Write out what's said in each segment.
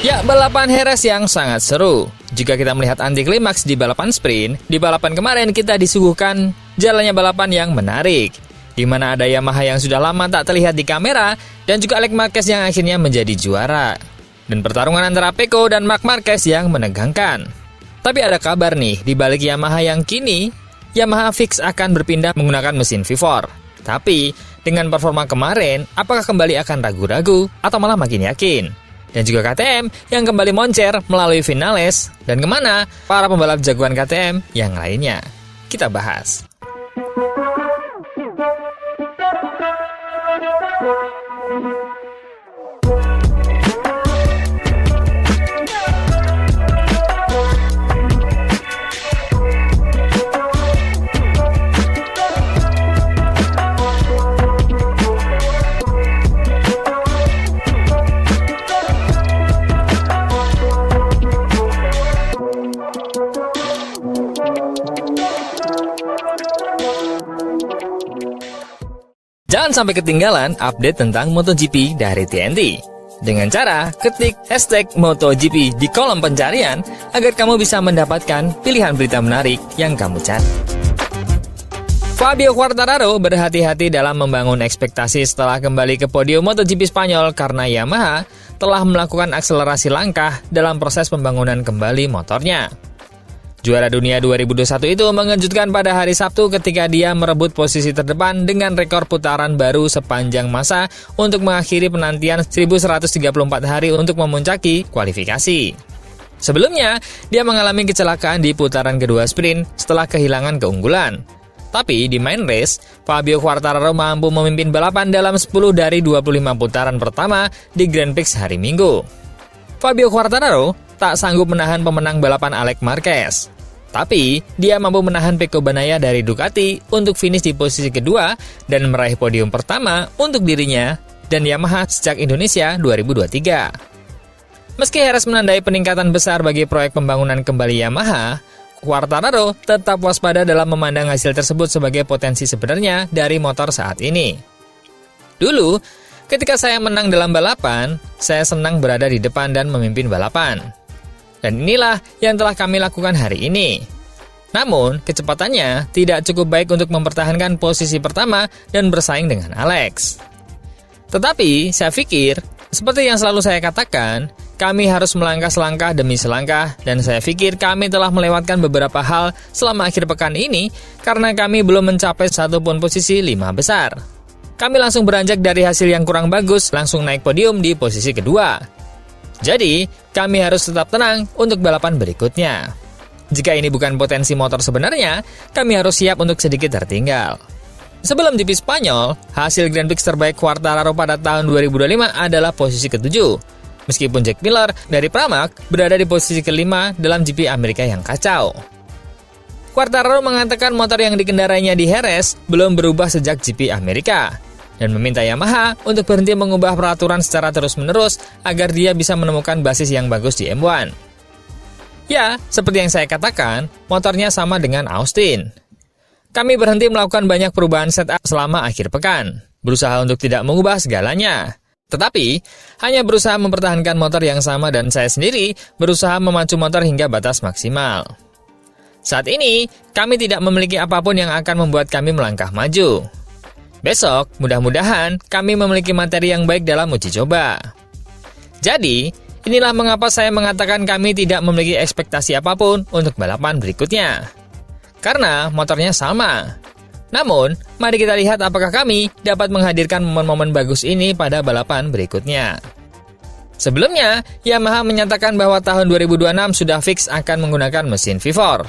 Ya, balapan Jerez yang sangat seru. Jika kita melihat anti klimaks di balapan sprint, di balapan kemarin kita disuguhkan jalannya balapan yang menarik, di mana ada Yamaha yang sudah lama tak terlihat di kamera, dan juga Alex Marquez yang akhirnya menjadi juara. Dan pertarungan antara Pecco dan Marc Marquez yang menegangkan. Tapi ada kabar nih, di balik Yamaha yang kini, Yamaha fix akan berpindah menggunakan mesin V4. Tapi, dengan performa kemarin, apakah kembali akan ragu-ragu atau malah makin yakin? Dan juga KTM yang kembali moncer melalui Vinales, dan kemana para pembalap jagoan KTM yang lainnya. Kita bahas. Jangan sampai ketinggalan update tentang MotoGP dari TNT. Dengan cara ketik hashtag MotoGP di kolom pencarian agar kamu bisa mendapatkan pilihan berita menarik yang kamu cari. Fabio Quartararo berhati-hati dalam membangun ekspektasi setelah kembali ke podium MotoGP Spanyol karena Yamaha telah melakukan akselerasi langkah dalam proses pembangunan kembali motornya. Juara dunia 2021 itu mengejutkan pada hari Sabtu ketika dia merebut posisi terdepan dengan rekor putaran baru sepanjang masa untuk mengakhiri penantian 1134 hari untuk memuncaki kualifikasi. Sebelumnya, dia mengalami kecelakaan di putaran kedua sprint setelah kehilangan keunggulan. Tapi di main race, Fabio Quartararo mampu memimpin balapan dalam 10 dari 25 putaran pertama di Grand Prix hari Minggu. Fabio Quartararo tak sanggup menahan pemenang balapan Alex Marquez. Tapi, dia mampu menahan Pecco Bagnaia dari Ducati untuk finish di posisi kedua dan meraih podium pertama untuk dirinya dan Yamaha sejak Indonesia 2023. Meski Jerez menandai peningkatan besar bagi proyek pembangunan kembali Yamaha, Quartararo tetap waspada dalam memandang hasil tersebut sebagai potensi sebenarnya dari motor saat ini. Dulu, ketika saya menang dalam balapan, saya senang berada di depan dan memimpin balapan. Dan inilah yang telah kami lakukan hari ini. Namun, kecepatannya tidak cukup baik untuk mempertahankan posisi pertama dan bersaing dengan Alex. Tetapi, saya pikir, seperti yang selalu saya katakan, kami harus melangkah selangkah demi selangkah, dan saya pikir kami telah melewatkan beberapa hal selama akhir pekan ini karena kami belum mencapai satupun posisi 5 besar. Kami langsung beranjak dari hasil yang kurang bagus, langsung naik podium di posisi kedua. Jadi, kami harus tetap tenang untuk balapan berikutnya. Jika ini bukan potensi motor sebenarnya, kami harus siap untuk sedikit tertinggal. Sebelum GP Spanyol, hasil Grand Prix terbaik Quartararo pada tahun 2025 adalah posisi ke-7. Meskipun Jack Miller dari Pramac berada di posisi ke-5 dalam GP Amerika yang kacau. Quartararo mengatakan motor yang dikendarainya di Jerez belum berubah sejak GP Amerika, dan meminta Yamaha untuk berhenti mengubah peraturan secara terus-menerus agar dia bisa menemukan basis yang bagus di M1. Ya, seperti yang saya katakan, motornya sama dengan Austin. Kami berhenti melakukan banyak perubahan setup selama akhir pekan, berusaha untuk tidak mengubah segalanya. Tetapi, hanya berusaha mempertahankan motor yang sama dan saya sendiri berusaha memacu motor hingga batas maksimal. Saat ini, kami tidak memiliki apapun yang akan membuat kami melangkah maju. Besok, mudah-mudahan kami memiliki materi yang baik dalam uji coba. Jadi, inilah mengapa saya mengatakan kami tidak memiliki ekspektasi apapun untuk balapan berikutnya. Karena motornya sama. Namun, mari kita lihat apakah kami dapat menghadirkan momen-momen bagus ini pada balapan berikutnya. Sebelumnya, Yamaha menyatakan bahwa tahun 2026 sudah fix akan menggunakan mesin V4.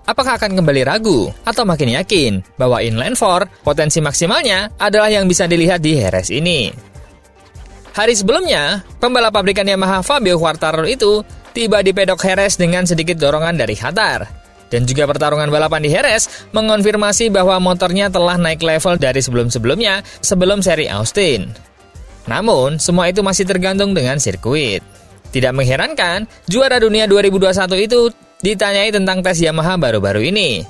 Apakah akan kembali ragu atau makin yakin bahwa inline 4 potensi maksimalnya adalah yang bisa dilihat di Jerez ini? Hari sebelumnya, pembalap pabrikan Yamaha Fabio Quartararo itu tiba di pedok Jerez dengan sedikit dorongan dari Qatar. Dan juga pertarungan balapan di Jerez mengonfirmasi bahwa motornya telah naik level dari sebelum-sebelumnya sebelum seri Austin. Namun, semua itu masih tergantung dengan sirkuit. Tidak mengherankan, juara dunia 2021 itu ditanyai tentang tes Yamaha baru-baru ini.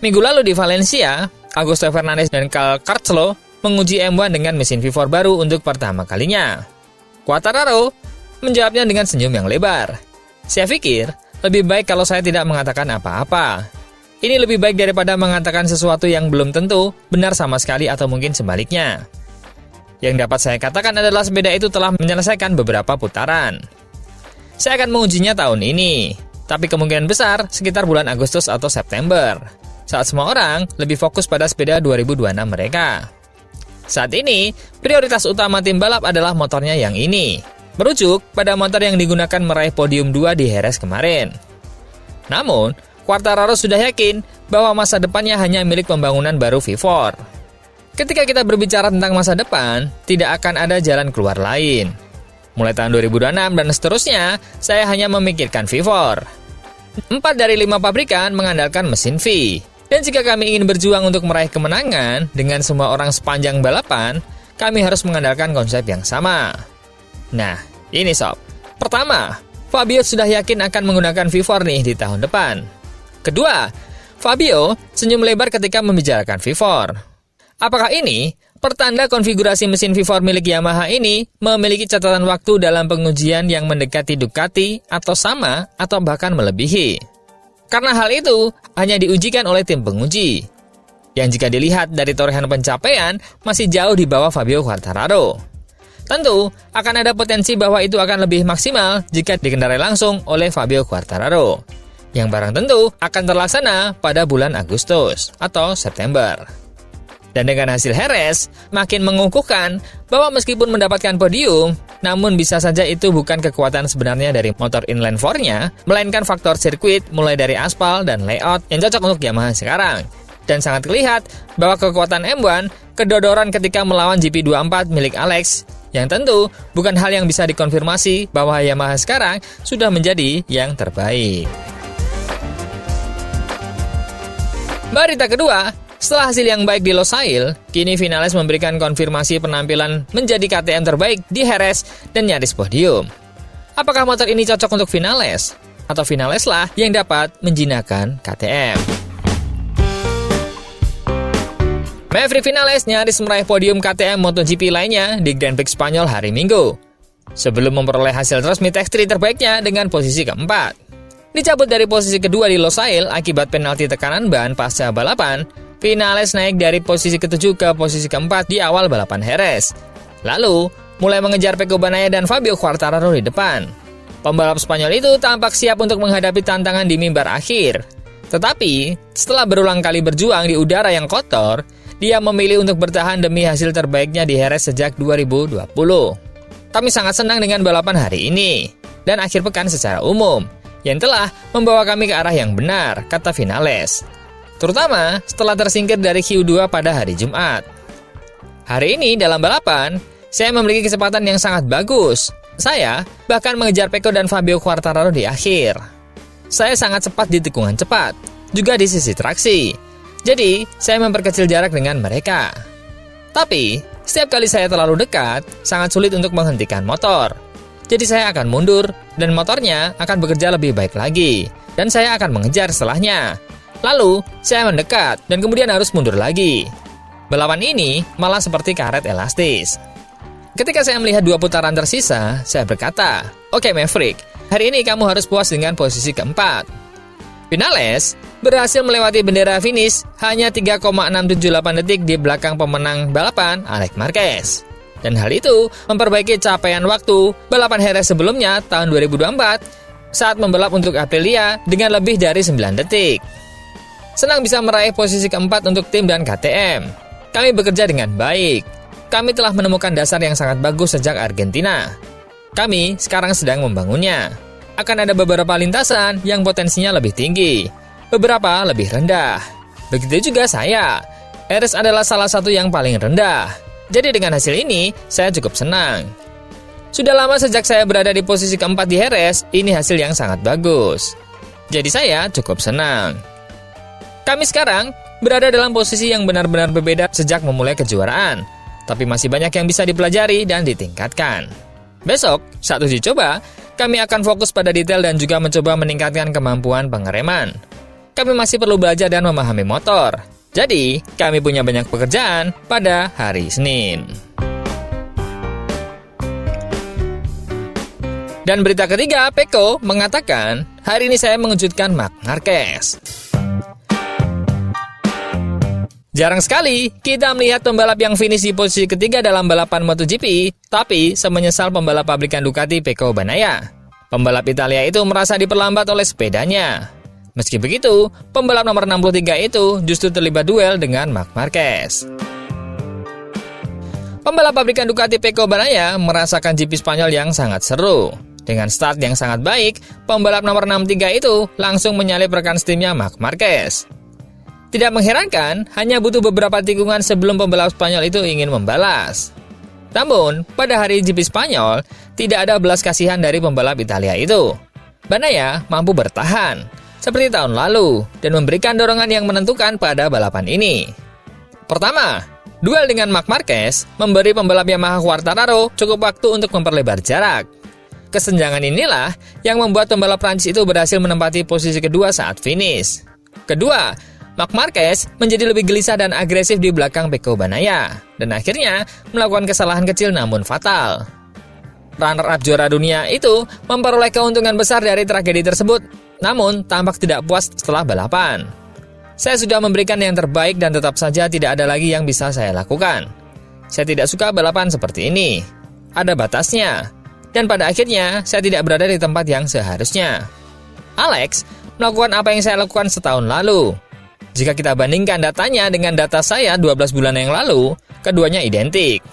Minggu lalu di Valencia, Augusto Fernandez dan Cal Crutchlow menguji M1 dengan mesin V4 baru untuk pertama kalinya. Quartararo menjawabnya dengan senyum yang lebar. Saya pikir, lebih baik kalau saya tidak mengatakan apa-apa. Ini lebih baik daripada mengatakan sesuatu yang belum tentu benar sama sekali atau mungkin sebaliknya. Yang dapat saya katakan adalah sepeda itu telah menyelesaikan beberapa putaran. Saya akan mengujinya tahun ini, tapi kemungkinan besar sekitar bulan Agustus atau September, saat semua orang lebih fokus pada sepeda 2026 mereka. Saat ini, prioritas utama tim balap adalah motornya yang ini, merujuk pada motor yang digunakan meraih podium 2 di Jerez kemarin. Namun, Quartararo sudah yakin bahwa masa depannya hanya milik pembangunan baru V4. Ketika kita berbicara tentang masa depan, tidak akan ada jalan keluar lain. Mulai tahun 2026 dan seterusnya, saya hanya memikirkan V4. 4 dari 5 pabrikan mengandalkan mesin V. Dan jika kami ingin berjuang untuk meraih kemenangan dengan semua orang sepanjang balapan, kami harus mengandalkan konsep yang sama. Nah, ini sob. Pertama, Fabio sudah yakin akan menggunakan V4 nih di tahun depan. Kedua, Fabio senyum lebar ketika membicarakan V4. Apakah ini pertanda konfigurasi mesin V4 milik Yamaha ini memiliki catatan waktu dalam pengujian yang mendekati Ducati atau sama atau bahkan melebihi? Karena hal itu hanya diujikan oleh tim penguji, yang jika dilihat dari torehan pencapaian masih jauh di bawah Fabio Quartararo. Tentu akan ada potensi bahwa itu akan lebih maksimal jika dikendarai langsung oleh Fabio Quartararo, yang barang tentu akan terlaksana pada bulan Agustus atau September. Dan dengan hasil Jerez, makin mengukuhkan bahwa meskipun mendapatkan podium, namun bisa saja itu bukan kekuatan sebenarnya dari motor inline 4-nya, melainkan faktor sirkuit mulai dari aspal dan layout yang cocok untuk Yamaha sekarang. Dan sangat terlihat bahwa kekuatan M1 kedodoran ketika melawan GP24 milik Alex, yang tentu bukan hal yang bisa dikonfirmasi bahwa Yamaha sekarang sudah menjadi yang terbaik. Berita kedua, setelah hasil yang baik di Losail, kini Vinales memberikan konfirmasi penampilan menjadi KTM terbaik di Jerez dan nyaris podium. Apakah motor ini cocok untuk Vinales? Atau Vinales lah yang dapat menjinakkan KTM? Maverick Vinales nyaris meraih podium KTM MotoGP lainnya di Grand Prix Spanyol hari Minggu, sebelum memperoleh hasil resmi Tech3 terbaiknya dengan posisi keempat. Dicabut dari posisi kedua di Losail akibat penalti tekanan ban pasca balapan, Vinales naik dari posisi ke-7 ke posisi ke-4 di awal balapan Jerez. Lalu, mulai mengejar Pecco Bagnaia dan Fabio Quartararo di depan. Pembalap Spanyol itu tampak siap untuk menghadapi tantangan di mimbar akhir. Tetapi, setelah berulang kali berjuang di udara yang kotor, dia memilih untuk bertahan demi hasil terbaiknya di Jerez sejak 2020. Kami sangat senang dengan balapan hari ini, dan akhir pekan secara umum, yang telah membawa kami ke arah yang benar, kata Vinales. Terutama setelah tersingkir dari Q2 pada hari Jumat. Hari ini dalam balapan, saya memiliki kesempatan yang sangat bagus. Saya bahkan mengejar Pecco dan Fabio Quartararo di akhir. Saya sangat cepat di tikungan cepat, juga di sisi traksi. Jadi, saya memperkecil jarak dengan mereka. Tapi, setiap kali saya terlalu dekat, sangat sulit untuk menghentikan motor. Jadi saya akan mundur, dan motornya akan bekerja lebih baik lagi. Dan saya akan mengejar setelahnya. Lalu, saya mendekat dan kemudian harus mundur lagi. Balapan ini malah seperti karet elastis. Ketika saya melihat 2 putaran tersisa, saya berkata, "Oke Maverick, hari ini kamu harus puas dengan posisi keempat." Vinales berhasil melewati bendera finish hanya 3,678 detik di belakang pemenang balapan Alex Marquez. Dan hal itu memperbaiki capaian waktu balapan Jerez sebelumnya tahun 2024 saat membalap untuk Aprilia dengan lebih dari 9 detik. Senang bisa meraih posisi keempat untuk tim dan KTM. Kami bekerja dengan baik. Kami telah menemukan dasar yang sangat bagus sejak Argentina. Kami sekarang sedang membangunnya. Akan ada beberapa lintasan yang potensinya lebih tinggi, beberapa lebih rendah. Begitu juga saya. Jerez adalah salah satu yang paling rendah. Jadi dengan hasil ini, saya cukup senang. Sudah lama sejak saya berada di posisi keempat di Jerez, ini hasil yang sangat bagus. Jadi saya cukup senang. Kami sekarang berada dalam posisi yang benar-benar berbeda sejak memulai kejuaraan, tapi masih banyak yang bisa dipelajari dan ditingkatkan. Besok, saat uji coba, kami akan fokus pada detail dan juga mencoba meningkatkan kemampuan pengereman. Kami masih perlu belajar dan memahami motor. Jadi, kami punya banyak pekerjaan pada hari Senin. Dan berita ketiga, Pecco mengatakan, hari ini saya mengejutkan Marc Marquez. Jarang sekali kita melihat pembalap yang finish di posisi ketiga dalam balapan MotoGP, tapi semenyesal pembalap pabrikan Ducati Pecco Bagnaia. Pembalap Italia itu merasa diperlambat oleh sepedanya. Meski begitu, pembalap nomor 63 itu justru terlibat duel dengan Marc Marquez. Pembalap pabrikan Ducati Pecco Bagnaia merasakan GP Spanyol yang sangat seru. Dengan start yang sangat baik, pembalap nomor 63 itu langsung menyalip rekan setimnya Marc Marquez. Tidak mengherankan, hanya butuh beberapa tikungan sebelum pembalap Spanyol itu ingin membalas. Namun, pada hari GP Spanyol, tidak ada belas kasihan dari pembalap Italia itu. Bagnaia mampu bertahan, seperti tahun lalu, dan memberikan dorongan yang menentukan pada balapan ini. Pertama, duel dengan Marc Marquez memberi pembalap Yamaha Quartararo cukup waktu untuk memperlebar jarak. Kesenjangan inilah yang membuat pembalap Prancis itu berhasil menempati posisi kedua saat finish. Kedua, Marc Marquez menjadi lebih gelisah dan agresif di belakang Pecco Bagnaia, dan akhirnya melakukan kesalahan kecil namun fatal. Runner-up juara dunia itu memperoleh keuntungan besar dari tragedi tersebut, namun tampak tidak puas setelah balapan. Saya sudah memberikan yang terbaik dan tetap saja tidak ada lagi yang bisa saya lakukan. Saya tidak suka balapan seperti ini. Ada batasnya. Dan pada akhirnya, saya tidak berada di tempat yang seharusnya. Alex melakukan apa yang saya lakukan setahun lalu. Jika kita bandingkan datanya dengan data saya 12 bulan yang lalu, keduanya identik.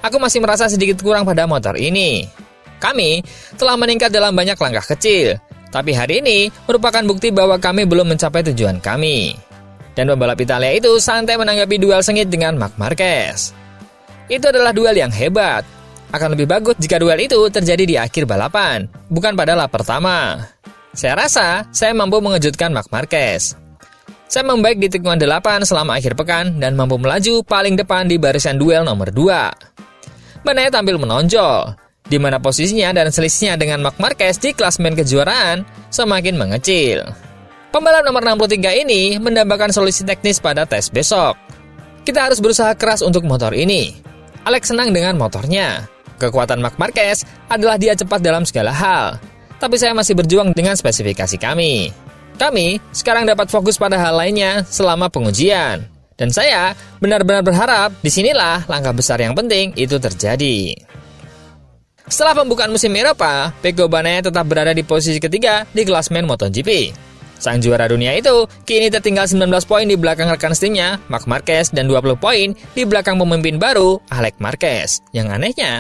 Aku masih merasa sedikit kurang pada motor ini. Kami telah meningkat dalam banyak langkah kecil, tapi hari ini merupakan bukti bahwa kami belum mencapai tujuan kami. Dan pembalap Italia itu santai menanggapi duel sengit dengan Marc Marquez. Itu adalah duel yang hebat. Akan lebih bagus jika duel itu terjadi di akhir balapan, bukan pada lap pertama. Saya rasa saya mampu mengejutkan Marc Marquez. Saya membaik di tikungan 8 selama akhir pekan dan mampu melaju paling depan di barisan duel nomor 2. Bagnaia tampil menonjol, di mana posisinya dan selisihnya dengan Marc Marquez di klasmen kejuaraan semakin mengecil. Pembalap nomor 63 ini mendambakan solusi teknis pada tes besok. Kita harus berusaha keras untuk motor ini. Alex senang dengan motornya. Kekuatan Marc Marquez adalah dia cepat dalam segala hal. Tapi saya masih berjuang dengan spesifikasi kami. Kami sekarang dapat fokus pada hal lainnya selama pengujian. Dan saya benar-benar berharap disinilah langkah besar yang penting itu terjadi. Setelah pembukaan musim Eropa, Pecco Bagnaia tetap berada di posisi ketiga di klasmen MotoGP. Sang juara dunia itu kini tertinggal 19 poin di belakang rekan setimnya, Marc Marquez, dan 20 poin di belakang pemimpin baru, Alex Marquez. Yang anehnya,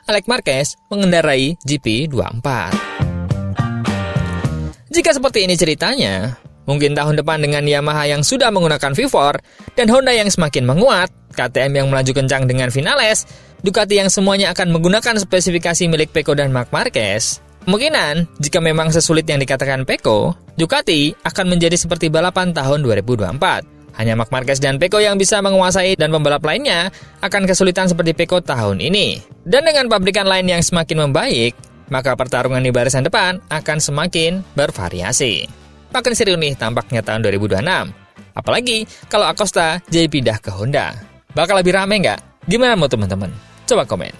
Alex Marquez mengendarai GP24. Jika seperti ini ceritanya, mungkin tahun depan dengan Yamaha yang sudah menggunakan V4 dan Honda yang semakin menguat, KTM yang melaju kencang dengan Vinales, Ducati yang semuanya akan menggunakan spesifikasi milik Pecco dan Marc Marquez, kemungkinan jika memang sesulit yang dikatakan Pecco, Ducati akan menjadi seperti balapan tahun 2024. Hanya Marc Marquez dan Pecco yang bisa menguasai dan pembalap lainnya akan kesulitan seperti Pecco tahun ini. Dan dengan pabrikan lain yang semakin membaik, maka pertarungan di barisan depan akan semakin bervariasi. Makin seru nih tampaknya tahun 2026. Apalagi kalau Acosta jadi pindah ke Honda. Bakal lebih rame nggak? Gimana mau teman-teman? Coba komen.